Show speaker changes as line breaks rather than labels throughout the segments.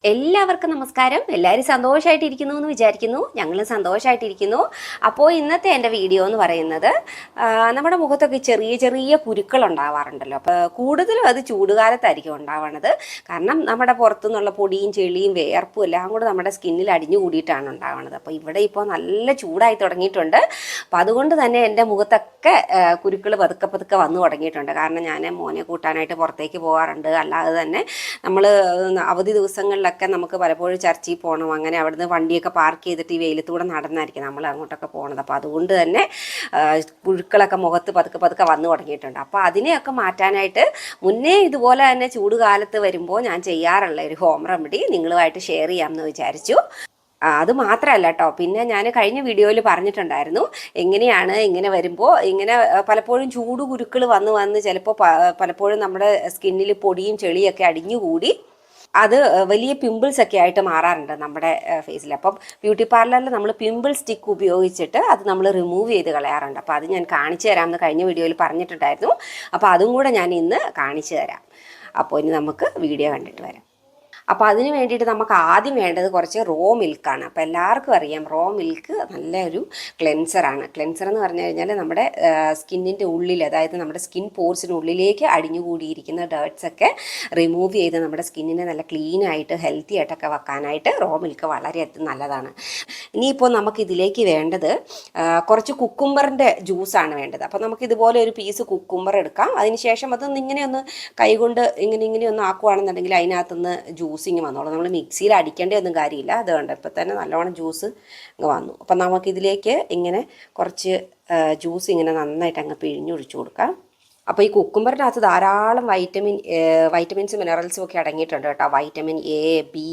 എല്ലാവർക്കും നമസ്കാരം. എല്ലാവരും സന്തോഷമായിട്ടിരിക്കുന്നു എന്ന് വിചാരിക്കുന്നു. ഞങ്ങളും സന്തോഷമായിട്ടിരിക്കുന്നു. അപ്പോൾ ഇന്നത്തെ എൻ്റെ വീഡിയോ എന്ന് പറയുന്നത് നമ്മുടെ മുഖത്തൊക്കെ ചെറിയ ചെറിയ കുരുക്കൾ ഉണ്ടാവാറുണ്ടല്ലോ. അപ്പോൾ കൂടുതലും അത് ചൂടുകാലത്തായിരിക്കും ഉണ്ടാവുന്നത്. കാരണം നമ്മുടെ പുറത്തുനിന്നുള്ള പൊടിയും ചെളിയും വേർപ്പും എല്ലാം കൂടെ നമ്മുടെ സ്കിന്നിൽ അടിഞ്ഞു കൂടിയിട്ടാണ് ഉണ്ടാവുന്നത്. അപ്പോൾ ഇവിടെ ഇപ്പോൾ നല്ല ചൂടായി തുടങ്ങിയിട്ടുണ്ട്. അപ്പോൾ അതുകൊണ്ട് തന്നെ എൻ്റെ മുഖത്തൊക്കെ കുരുക്കൾ പതുക്കെ പതുക്കെ വന്നു തുടങ്ങിയിട്ടുണ്ട്. കാരണം ഞാൻ മോനെ കൂട്ടാനായിട്ട് പുറത്തേക്ക് പോകാറുണ്ട്. അല്ലാതെ തന്നെ നമ്മൾ അവധി ദിവസങ്ങളിലൊക്കെ നമുക്ക് പലപ്പോഴും ചർച്ചിൽ പോകണം. അങ്ങനെ അവിടുന്ന് വണ്ടിയൊക്കെ പാർക്ക് ചെയ്തിട്ട് ഈ വെയിലത്തൂടെ നടന്നായിരിക്കും നമ്മൾ അങ്ങോട്ടൊക്കെ പോകുന്നത്. അപ്പോൾ അതുകൊണ്ട് തന്നെ പുഴുക്കളൊക്കെ മുഖത്ത് പതുക്കെ പതുക്കെ വന്നു തുടങ്ങിയിട്ടുണ്ട്. അപ്പോൾ അതിനെയൊക്കെ മാറ്റാനായിട്ട് മുന്നേ ഇതുപോലെ തന്നെ ചൂടുകാലത്ത് വരുമ്പോൾ ഞാൻ ചെയ്യാറുള്ള ഒരു ഹോം റെമഡി നിങ്ങളുമായിട്ട് ഷെയർ ചെയ്യാമെന്ന് വിചാരിച്ചു. അത് മാത്രമല്ല കേട്ടോ, പിന്നെ ഞാൻ കഴിഞ്ഞ വീഡിയോയിൽ പറഞ്ഞിട്ടുണ്ടായിരുന്നു എങ്ങനെയാണ് ഇങ്ങനെ വരുമ്പോൾ ഇങ്ങനെ പലപ്പോഴും ചൂട് കുരുക്കൾ വന്ന് ചിലപ്പോൾ പലപ്പോഴും നമ്മുടെ സ്കിന്നിൽ പൊടിയും ചെളിയൊക്കെ അടിഞ്ഞുകൂടി അത് വലിയ പിമ്പിൾസ് ഒക്കെ ആയിട്ട് മാറാറുണ്ട് നമ്മുടെ ഫേസിൽ. അപ്പം ബ്യൂട്ടി പാർലറിൽ നമ്മൾ പിമ്പിൾ സ്റ്റിക്ക് ഉപയോഗിച്ചിട്ട് അത് നമ്മൾ റിമൂവ് ചെയ്ത് കളയാറുണ്ട്. അപ്പോൾ അത് ഞാൻ കാണിച്ചു തരാമെന്ന് കഴിഞ്ഞ വീഡിയോയിൽ പറഞ്ഞിട്ടുണ്ടായിരുന്നു. അപ്പോൾ അതും കൂടെ ഞാൻ ഇന്ന് കാണിച്ചു തരാം. അപ്പോൾ ഇനി നമുക്ക് വീഡിയോ കണ്ടിട്ട് വരാം. അപ്പോൾ അതിന് വേണ്ടിയിട്ട് നമുക്ക് ആദ്യം വേണ്ടത് കുറച്ച് റോ മിൽക്കാണ്. അപ്പോൾ എല്ലാവർക്കും അറിയാം റോ മിൽക്ക് നല്ലൊരു ക്ലെൻസറാണ്. ക്ലെൻസർ എന്ന് പറഞ്ഞു കഴിഞ്ഞാൽ നമ്മുടെ സ്കിന്നിൻ്റെ ഉള്ളിൽ, അതായത് നമ്മുടെ സ്കിൻ പോർസിനുള്ളിലേക്ക് അടിഞ്ഞുകൂടിയിരിക്കുന്ന ഡേർട്ട്സൊക്കെ റിമൂവ് ചെയ്ത് നമ്മുടെ സ്കിന്നിനെ നല്ല ക്ലീൻ ആയിട്ട് ഹെൽത്തി ആയിട്ടൊക്കെ വെക്കാനായിട്ട് റോ മിൽക്ക് വളരെയധികം നല്ലതാണ്. ഇനിയിപ്പോൾ നമുക്കിതിലേക്ക് വേണ്ടത് കുറച്ച് കുക്കുംബറിൻ്റെ ജ്യൂസാണ് വേണ്ടത്. അപ്പോൾ നമുക്കിതുപോലെ ഒരു പീസ് കുക്കുംബർ എടുക്കാം. അതിനുശേഷം അതൊന്ന് ഇങ്ങനെയൊന്ന് കൈകൊണ്ട് ഇങ്ങനെയൊന്ന് ആക്കുവാണെന്നുണ്ടെങ്കിൽ അതിനകത്തുനിന്ന് ജ്യൂസിങ് വന്നോളൂ. നമ്മൾ മിക്സിയിൽ അടിക്കേണ്ട ഒന്നും കാര്യമില്ല. അതുകൊണ്ട് ഇപ്പം തന്നെ നല്ലോണം ജ്യൂസ് വന്നു. അപ്പം നമുക്കിതിലേക്ക് ഇങ്ങനെ കുറച്ച് ജ്യൂസ് ഇങ്ങനെ നന്നായിട്ട് അങ്ങ് പിഴിഞ്ഞൊഴിച്ചു കൊടുക്കാം. അപ്പോൾ ഈ കുക്കുംബറിനകത്ത് ധാരാളം വൈറ്റമിൻസും മിനറൽസും ഒക്കെ അടങ്ങിയിട്ടുണ്ട് കേട്ടോ. വൈറ്റമിൻ എ, ബി,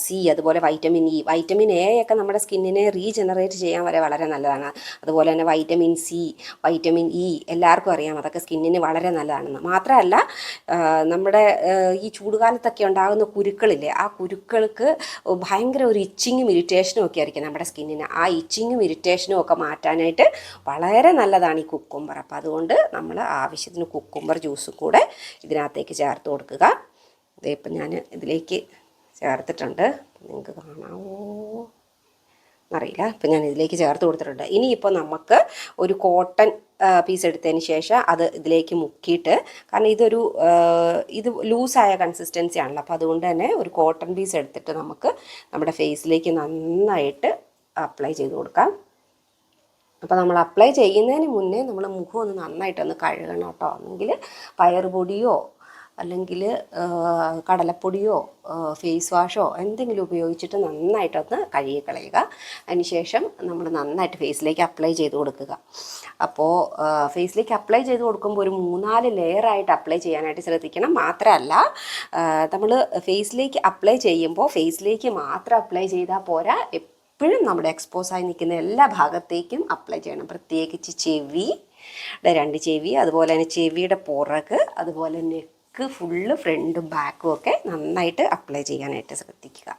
സി, അതുപോലെ വൈറ്റമിൻ ഇ. വൈറ്റമിൻ എ ഒക്കെ നമ്മുടെ സ്കിന്നിനെ റീജനറേറ്റ് ചെയ്യാൻ വളരെ നല്ലതാണ്. അതുപോലെ തന്നെ വൈറ്റമിൻ സി, വൈറ്റമിൻ ഇ എല്ലാവർക്കും അറിയാം, അതൊക്കെ സ്കിന്നിന് വളരെ നല്ലതാണെന്ന്. മാത്രമല്ല നമ്മുടെ ഈ ചൂടുകാലത്തൊക്കെ ഉണ്ടാകുന്ന കുരുക്കളില്ലേ, ആ കുരുക്കൾക്ക് ഭയങ്കര ഒരു ഇച്ചിങ്ങും ഇറിറ്റേഷനും ഒക്കെ ആയിരിക്കും നമ്മുടെ സ്കിന്നിന്. ആ ഇച്ചിങ്ങും ഇറിറ്റേഷനും ഒക്കെ മാറ്റാനായിട്ട് വളരെ നല്ലതാണ് ഈ കുക്കുംബർ. അപ്പോൾ അതുകൊണ്ട് നമ്മൾ ആവശ്യത്തിന് കുക്കുംബർ ജ്യൂസും കൂടെ ഇതിനകത്തേക്ക് ചേർത്ത് കൊടുക്കുക. ഇതിപ്പം ഞാൻ ഇതിലേക്ക് ചേർത്തിട്ടുണ്ട്. നിങ്ങൾക്ക് കാണാമോ എന്നറിയില്ല. ഇപ്പം ഞാൻ ഇതിലേക്ക് ചേർത്ത് കൊടുത്തിട്ടുണ്ട്. ഇനിയിപ്പോൾ നമുക്ക് ഒരു കോട്ടൺ പീസ് എടുത്തതിന് ശേഷം അത് ഇതിലേക്ക് മുക്കിയിട്ട്, കാരണം ഇത് ലൂസായ കൺസിസ്റ്റൻസി ആണല്ലോ, അപ്പോൾ അതുകൊണ്ട് തന്നെ ഒരു കോട്ടൺ പീസ് എടുത്തിട്ട് നമുക്ക് നമ്മുടെ ഫേസിലേക്ക് നന്നായിട്ട് അപ്ലൈ ചെയ്ത് കൊടുക്കാം. അപ്പോൾ നമ്മൾ അപ്ലൈ ചെയ്യുന്നതിന് മുന്നേ നമ്മൾ മുഖം ഒന്ന് നന്നായിട്ടൊന്ന് കഴുകണം കേട്ടോ. ഒന്നെങ്കിൽ പയറുപൊടിയോ അല്ലെങ്കിൽ കടലപ്പൊടിയോ ഫേസ് വാഷോ എന്തെങ്കിലും ഉപയോഗിച്ചിട്ട് നന്നായിട്ടൊന്ന് കഴുകിക്കളയുക. അതിനുശേഷം നമ്മൾ നന്നായിട്ട് ഫേസിലേക്ക് അപ്ലൈ ചെയ്ത് കൊടുക്കുക. അപ്പോൾ ഫേസിലേക്ക് അപ്ലൈ ചെയ്ത് കൊടുക്കുമ്പോൾ ഒരു 3-4 ലെയറായിട്ട് അപ്ലൈ ചെയ്യാനായിട്ട് ശ്രദ്ധിക്കണം. മാത്രമല്ല നമ്മൾ ഫേസിലേക്ക് അപ്ലൈ ചെയ്യുമ്പോൾ ഫേസിലേക്ക് മാത്രം അപ്ലൈ ചെയ്താൽ പോരാ, എപ്പോഴും നമ്മുടെ എക്സ്പോസായി നിൽക്കുന്ന എല്ലാ ഭാഗത്തേക്കും അപ്ലൈ ചെയ്യണം. പ്രത്യേകിച്ച് ചെവിയുടെ 2 ചെവി, അതുപോലെ തന്നെ ചെവിയുടെ പുറക്, അതുപോലെ നെക്ക് ഫുള്ള് ഫ്രണ്ടും ബാക്കും ഒക്കെ നന്നായിട്ട് അപ്ലൈ ചെയ്യാനായിട്ട് ശ്രദ്ധിക്കുക.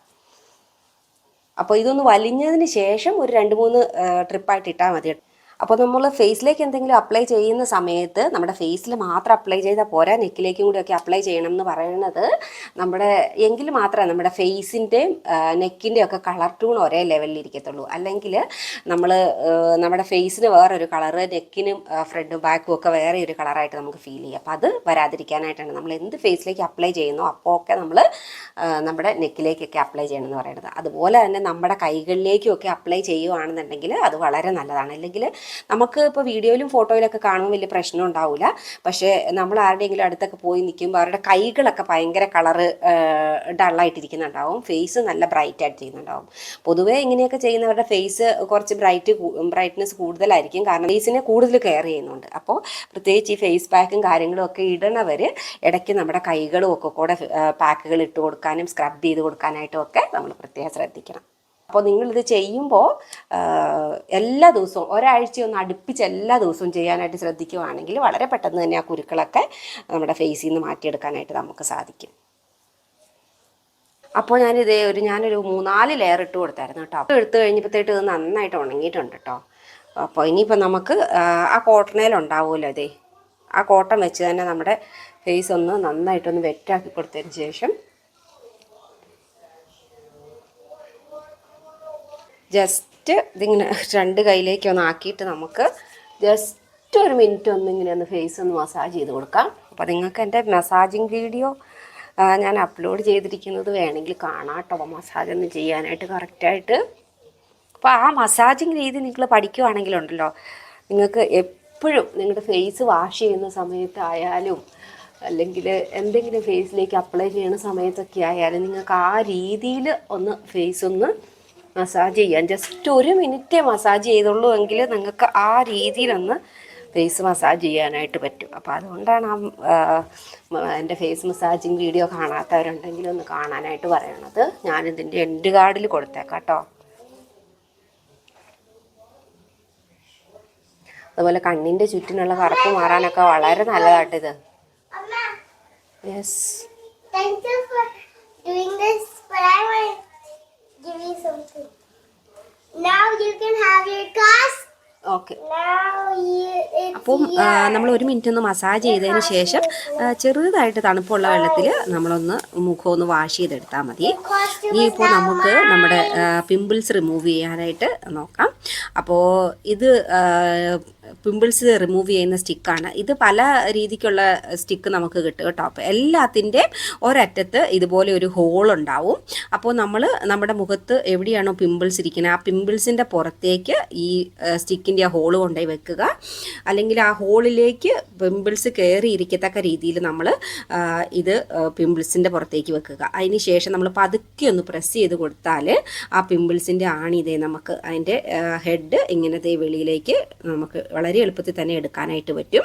അപ്പോൾ ഇതൊന്ന് വലിഞ്ഞതിന് ശേഷം ഒരു 2-3 ട്രിപ്പായിട്ട് ഇട്ടാൽ മതി. അപ്പോൾ നമ്മൾ ഫേസിലേക്ക് എന്തെങ്കിലും അപ്ലൈ ചെയ്യുന്ന സമയത്ത് നമ്മുടെ ഫേസിൽ മാത്രം അപ്ലൈ ചെയ്താൽ പോരാ, നെക്കിലേക്കും കൂടിയൊക്കെ അപ്ലൈ ചെയ്യണം എന്ന് പറയുന്നത് എങ്കിൽ മാത്രമേ നമ്മുടെ ഫേസിൻ്റെയും നെക്കിൻ്റെയും ഒക്കെ കളർ ട്യൂൺ ഒരേ ലെവലിൽ ഇരിക്കത്തുള്ളൂ. അല്ലെങ്കിൽ നമ്മുടെ ഫേസിന് വേറൊരു കളറ്, നെക്കിനും ഫ്രണ്ടും ബാക്കും ഒക്കെ വേറെ ഒരു കളറായിട്ട് നമുക്ക് ഫീൽ ചെയ്യും. അപ്പോൾ അത് വരാതിരിക്കാനായിട്ടാണ് നമ്മൾ എന്ത് ഫേസിലേക്ക് അപ്ലൈ ചെയ്യുന്നോ അപ്പോൾ ഒക്കെ നമ്മൾ നമ്മുടെ നെക്കിലേക്കൊക്കെ അപ്ലൈ ചെയ്യണം എന്ന് പറയുന്നത്. അതുപോലെ തന്നെ നമ്മുടെ കൈകളിലേക്കും ഒക്കെ അപ്ലൈ ചെയ്യുകയാണെന്നുണ്ടെങ്കിൽ അത് വളരെ നല്ലതാണ്. അല്ലെങ്കിൽ നമുക്ക് ഇപ്പോൾ വീഡിയോയിലും ഫോട്ടോയിലൊക്കെ കാണുമ്പോൾ വലിയ പ്രശ്നം ഉണ്ടാവില്ല. പക്ഷേ നമ്മൾ ആരുടെയെങ്കിലും അടുത്തൊക്കെ പോയി നിൽക്കുമ്പോൾ അവരുടെ കൈകളൊക്കെ ഭയങ്കര കളറ് ഡള്ളായിട്ടിരിക്കുന്നുണ്ടാവും, ഫേസ് നല്ല ബ്രൈറ്റ് ആയിട്ട് ചെയ്യുന്നുണ്ടാവും. പൊതുവേ ഇങ്ങനെയൊക്കെ ചെയ്യുന്നവരുടെ ഫേസ് കുറച്ച് ബ്രൈറ്റ്നെസ് കൂടുതലായിരിക്കും, കാരണം ഫേസിനെ കൂടുതൽ കെയർ ചെയ്യുന്നുണ്ട്. അപ്പോൾ പ്രത്യേകിച്ച് ഈ ഫേസ് പാക്കും കാര്യങ്ങളും ഒക്കെ ഇടണവർ ഇടയ്ക്ക് നമ്മുടെ കൈകളും ഒക്കെ കൂടെ പാക്കുകൾ ഇട്ട് കൊടുക്കാനും സ്ക്രബ് ചെയ്ത് കൊടുക്കാനായിട്ടും ഒക്കെ നമ്മൾ പ്രത്യേകം ശ്രദ്ധിക്കണം. അപ്പോൾ നിങ്ങളിത് ചെയ്യുമ്പോൾ എല്ലാ ദിവസവും ഒരാഴ്ചയൊന്ന് അടുപ്പിച്ച് എല്ലാ ദിവസവും ചെയ്യാനായിട്ട് ശ്രദ്ധിക്കുകയാണെങ്കിൽ വളരെ പെട്ടെന്ന് തന്നെ ആ കുരുക്കളൊക്കെ നമ്മുടെ ഫേസിൽ നിന്ന് മാറ്റിയെടുക്കാനായിട്ട് നമുക്ക് സാധിക്കും. അപ്പോൾ ഞാനൊരു 3-4 ലെയർ ഇട്ട് കൊടുത്തായിരുന്നു കേട്ടോ. അപ്പോൾ എടുത്തു കഴിഞ്ഞപ്പോഴത്തേട്ട് ഇത് നന്നായിട്ട് ഉണങ്ങിയിട്ടുണ്ട് കേട്ടോ. അപ്പോൾ ഇനിയിപ്പോൾ നമുക്ക് ആ കോട്ടണിലുണ്ടാവുമല്ലോ, ആ കോട്ടൺ വെച്ച് തന്നെ നമ്മുടെ ഫേസ് ഒന്ന് നന്നായിട്ടൊന്ന് വെറ്റാക്കി കൊടുത്തതിന് ശേഷം ജസ്റ്റ് ഇതിങ്ങനെ 2 കൈയിലേക്കൊന്ന് ആക്കിയിട്ട് നമുക്ക് ജസ്റ്റ് ഒരു മിനിറ്റ് ഇങ്ങനെ ഒന്ന് ഫേസ് ഒന്ന് മസാജ് ചെയ്ത് കൊടുക്കാം. അപ്പോൾ നിങ്ങൾക്ക് എൻ്റെ മസാജിങ് വീഡിയോ ഞാൻ അപ്ലോഡ് ചെയ്തിരിക്കുന്നത് വേണമെങ്കിൽ കാണാം കേട്ടോ, മസാജ് ഒന്ന് ചെയ്യാനായിട്ട് കറക്റ്റായിട്ട്. അപ്പോൾ ആ മസാജിങ് രീതി നിങ്ങൾ പഠിക്കുവാണെങ്കിലുണ്ടല്ലോ, നിങ്ങൾക്ക് എപ്പോഴും നിങ്ങളുടെ ഫേസ് വാഷ് ചെയ്യുന്ന സമയത്തായാലും അല്ലെങ്കിൽ എന്തെങ്കിലും ഫേസിലേക്ക് അപ്ലൈ ചെയ്യുന്ന സമയത്തൊക്കെ ആയാലും നിങ്ങൾക്ക് ആ രീതിയിൽ ഒന്ന് ഫേസ് ഒന്ന് മസാജ് ചെയ്യാൻ ജസ്റ്റ് 1 മിനിറ്റേ മസാജ് ചെയ്തുള്ളൂ എങ്കിൽ നിങ്ങൾക്ക് ആ രീതിയിലൊന്ന് ഫേസ് മസാജ് ചെയ്യാനായിട്ട് പറ്റും. അപ്പോൾ അതുകൊണ്ടാണ് എൻ്റെ ഫേസ് മസാജിങ് വീഡിയോ കാണാത്തവരുണ്ടെങ്കിൽ ഒന്ന് കാണാനായിട്ട് പറയണത്. ഞാനിതിൻ്റെ എൻഡ് കാർഡിൽ കൊടുത്തേക്കാം കേട്ടോ. അതുപോലെ കണ്ണിൻ്റെ ചുറ്റിനുള്ള കറുപ്പ് മാറാനൊക്കെ വളരെ നല്ലതായിട്ടിത്. Yes,
give me something. Now you can have your task.
Okay. അപ്പം നമ്മൾ 1 മിനിറ്റ് ഒന്ന് മസാജ് ചെയ്തതിന് ശേഷം ചെറുതായിട്ട് തണുപ്പുള്ള വെള്ളത്തിൽ നമ്മളൊന്ന് മുഖം ഒന്ന് വാഷ് ചെയ്തെടുത്താൽ മതി. ഇനിയിപ്പോൾ നമുക്ക് നമ്മുടെ പിമ്പിൾസ് റിമൂവ് ചെയ്യാനായിട്ട് നോക്കാം. അപ്പോൾ ഇത് പിമ്പിൾസ് റിമൂവ് ചെയ്യുന്ന സ്റ്റിക്കാണ്. ഇത് പല രീതിക്കുള്ള സ്റ്റിക്ക് നമുക്ക് കിട്ടും കേട്ടോ. അപ്പോൾ എല്ലാത്തിൻ്റെ ഒരറ്റത്ത് ഇതുപോലെ ഒരു ഹോൾ ഉണ്ടാവും. അപ്പോൾ നമ്മൾ നമ്മുടെ മുഖത്ത് എവിടെയാണോ പിമ്പിൾസ് ഇരിക്കുന്നത് ആ പിമ്പിൾസിൻ്റെ പുറത്തേക്ക് ഈ സ്റ്റിക്കിൻ്റെ ആ ഹോള് കൊണ്ടുപോയി വെക്കുക. അല്ലെങ്കിൽ ആ ഹോളിലേക്ക് പിമ്പിൾസ് കയറി ഇരിക്കത്തക്ക രീതിയിൽ നമ്മൾ ഇത് പിമ്പിൾസിൻ്റെ പുറത്തേക്ക് വെക്കുക. അതിന് ശേഷം നമ്മൾ പതുക്കെ ഒന്ന് പ്രസ് ചെയ്ത് കൊടുത്താൽ ആ പിമ്പിൾസിൻ്റെ ആണിതേ നമുക്ക് അതിൻ്റെ ഹെഡ് ഇങ്ങനത്തെ വെളിയിലേക്ക് നമുക്ക് വളരെ എളുപ്പത്തിൽ തന്നെ എടുക്കാനായിട്ട് പറ്റും.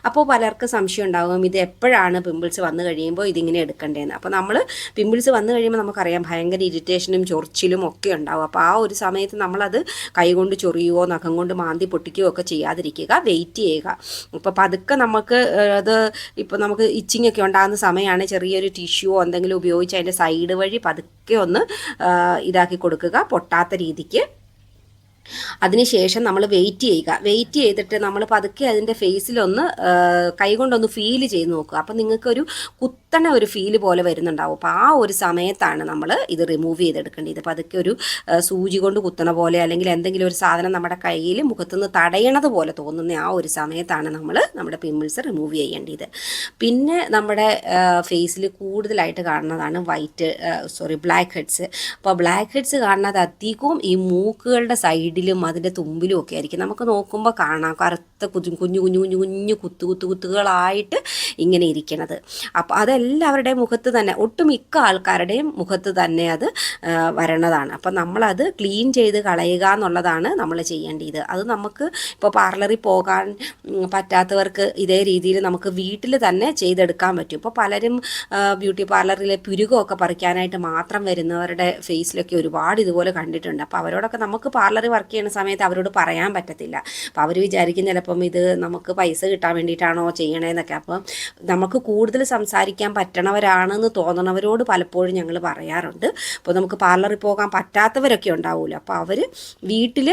അപ്പോൾ പലർക്കും സംശയം ഉണ്ടാകും ഇത് എപ്പോഴാണ് പിമ്പിൾസ് വന്നു കഴിയുമ്പോൾ ഇതിങ്ങനെ എടുക്കേണ്ടതെന്ന്. അപ്പോൾ നമ്മൾ പിമ്പിൾസ് വന്നു കഴിയുമ്പോൾ നമുക്കറിയാം ഭയങ്കര ഇറിറ്റേഷനും ചൊറിച്ചിലും ഒക്കെ ഉണ്ടാവും. അപ്പോൾ ആ ഒരു സമയത്ത് നമ്മളത് കൈകൊണ്ട് ചൊറിയുകയോ നഖം കൊണ്ട് മാന്തി പൊട്ടിക്കുകയോ ഒക്കെ ചെയ്യാതിരിക്കുക, വെയിറ്റ് ചെയ്യുക. ഇപ്പോൾ പതുക്കെ നമുക്ക് അത് ഇപ്പോൾ നമുക്ക് ഇച്ചിങ് ഒക്കെ ഉണ്ടാകുന്ന സമയമാണ് ചെറിയൊരു ടിഷ്യൂവോ എന്തെങ്കിലും ഉപയോഗിച്ച് അതിൻ്റെ സൈഡ് വഴി പതുക്കെ ഒന്ന് ഇതാക്കി കൊടുക്കുക, പൊട്ടാത്ത രീതിക്ക്. അതിനുശേഷം നമ്മൾ വെയിറ്റ് ചെയ്തിട്ട് നമ്മൾ പതുക്കെ അതിൻ്റെ ഫേസിലൊന്ന് കൈകൊണ്ടൊന്ന് ഫീൽ ചെയ്ത് നോക്കുക. അപ്പം നിങ്ങൾക്കൊരു കുത്തണ ഒരു ഫീല് പോലെ വരുന്നുണ്ടാവും. അപ്പോൾ ആ ഒരു സമയത്താണ് നമ്മൾ ഇത് റിമൂവ് ചെയ്തെടുക്കേണ്ടത്. ഇത് പതുക്കെ ഒരു സൂചി കൊണ്ട് കുത്തണ പോലെ അല്ലെങ്കിൽ എന്തെങ്കിലും ഒരു സാധനം നമ്മുടെ കയ്യിൽ മുഖത്തുനിന്ന് തടയണത് പോലെ തോന്നുന്ന ആ ഒരു സമയത്താണ് നമ്മൾ നമ്മുടെ പിമ്പിൾസ് റിമൂവ് ചെയ്യേണ്ടത്. പിന്നെ നമ്മുടെ ഫേസിൽ കൂടുതലായിട്ട് കാണുന്നതാണ് ബ്ലാക്ക് ഹെഡ്സ്. അപ്പോൾ ബ്ലാക്ക് ഹെഡ്സ് കാണുന്നത് അധികവും ഈ മൂക്കുകളുടെ സൈഡിലും അതിൻ്റെ തുമ്പിലും ഒക്കെ ആയിരിക്കും. നമുക്ക് നോക്കുമ്പോൾ കാണാം കറുത്ത കുഞ്ഞു കുത്തുകളായിട്ട് ഇങ്ങനെ ഇരിക്കണത്. അപ്പോൾ അതെല്ലാവരുടെയും മുഖത്ത് തന്നെ ഒട്ടുമിക്ക ആൾക്കാരുടെയും മുഖത്ത് തന്നെ അത് വരണതാണ്. അപ്പം നമ്മളത് ക്ലീൻ ചെയ്ത് കളയുക എന്നുള്ളതാണ് നമ്മൾ ചെയ്യേണ്ടത്. അത് നമുക്ക് ഇപ്പോൾ പാർലറിൽ പോകാൻ പറ്റാത്തവർക്ക് ഇതേ രീതിയിൽ നമുക്ക് വീട്ടിൽ തന്നെ ചെയ്തെടുക്കാൻ പറ്റും. ഇപ്പോൾ പലരും ബ്യൂട്ടി പാർലറിലെ പുരുകമൊക്കെ പറിക്കാനായിട്ട് മാത്രം വരുന്നവരുടെ ഫേസിലൊക്കെ ഒരുപാട് ഇതുപോലെ കണ്ടിട്ടുണ്ട്. അപ്പോൾ അവരോടൊക്കെ നമുക്ക് പാർലറിൽ വർക്ക് ചെയ്യുന്ന സമയത്ത് അവരോട് പറയാൻ പറ്റത്തില്ല. അപ്പോൾ അവർ വിചാരിക്കും ചിലപ്പം ഇത് നമുക്ക് പൈസ കിട്ടാൻ വേണ്ടിയിട്ടാണോ ചെയ്യണേന്നൊക്കെ. അപ്പം നമുക്ക് കൂടുതൽ സംസാരിക്കാൻ പറ്റണവരാണെന്ന് തോന്നണവരോട് പലപ്പോഴും ഞങ്ങൾ പറയാറുണ്ട്. അപ്പോൾ നമുക്ക് പാർലറിൽ പോകാൻ പറ്റാത്തവരൊക്കെ ഉണ്ടാവുമല്ലോ, അപ്പോൾ അവർ വീട്ടിൽ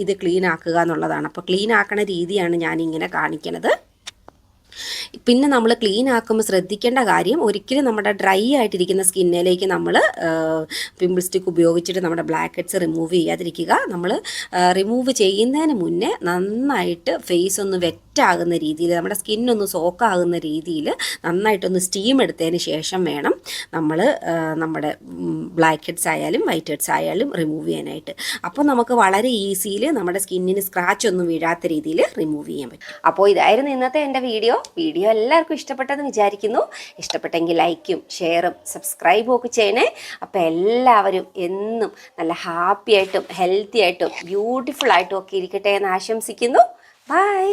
ഇത് ക്ലീൻ ആക്കുക എന്നുള്ളതാണ്. അപ്പോൾ ക്ലീൻ ആക്കണ രീതിയാണ് ഞാനിങ്ങനെ കാണിക്കണത്. പിന്നെ നമ്മൾ ക്ലീൻ ആക്കുമ്പോൾ ശ്രദ്ധിക്കേണ്ട കാര്യം ഒരിക്കലും നമ്മുടെ ഡ്രൈ ആയിട്ടിരിക്കുന്ന സ്കിന്നിലേക്ക് നമ്മൾ പിമ്പിൾ സ്റ്റിക്ക് ഉപയോഗിച്ചിട്ട് നമ്മുടെ ബ്ലാക്ക് ഹെഡ്സ് റിമൂവ് ചെയ്യാതിരിക്കുക. നമ്മൾ റിമൂവ് ചെയ്യുന്നതിന് മുന്നേ നന്നായിട്ട് ഫേസ് ഒന്ന് വെറ്റാകുന്ന രീതിയിൽ നമ്മുടെ സ്കിന്നൊന്ന് സോക്കാകുന്ന രീതിയിൽ നന്നായിട്ടൊന്ന് സ്റ്റീം എടുത്തതിന് ശേഷം വേണം നമ്മൾ നമ്മുടെ ബ്ലാക്ക് ഹെഡ്സ് ആയാലും വൈറ്റ് ഹെഡ്സ് ആയാലും റിമൂവ് ചെയ്യാനായിട്ട്. അപ്പോൾ നമുക്ക് വളരെ ഈസിയിൽ നമ്മുടെ സ്കിന്നിന് സ്ക്രാച്ച് ഒന്നും വീഴാത്ത രീതിയിൽ റിമൂവ് ചെയ്യാൻ പറ്റും. അപ്പോൾ ഇതായിരുന്നു ഇന്നത്തെ എൻ്റെ വീഡിയോ എല്ലാവർക്കും ഇഷ്ടപ്പെട്ടെന്ന് വിചാരിക്കുന്നു. ഇഷ്ടപ്പെട്ടെങ്കിൽ ലൈക്കും ഷെയറും സബ്സ്ക്രൈബും ഒക്കെ ചെയ്യണേ. അപ്പോൾ എല്ലാവരും എന്നും നല്ല ഹാപ്പി ആയിട്ടും ഹെൽത്തി ആയിട്ടും ബ്യൂട്ടിഫുൾ ആയിട്ടും ഒക്കെ ഇരിക്കട്ടെ എന്ന് ആശംസിക്കുന്നു. ബൈ.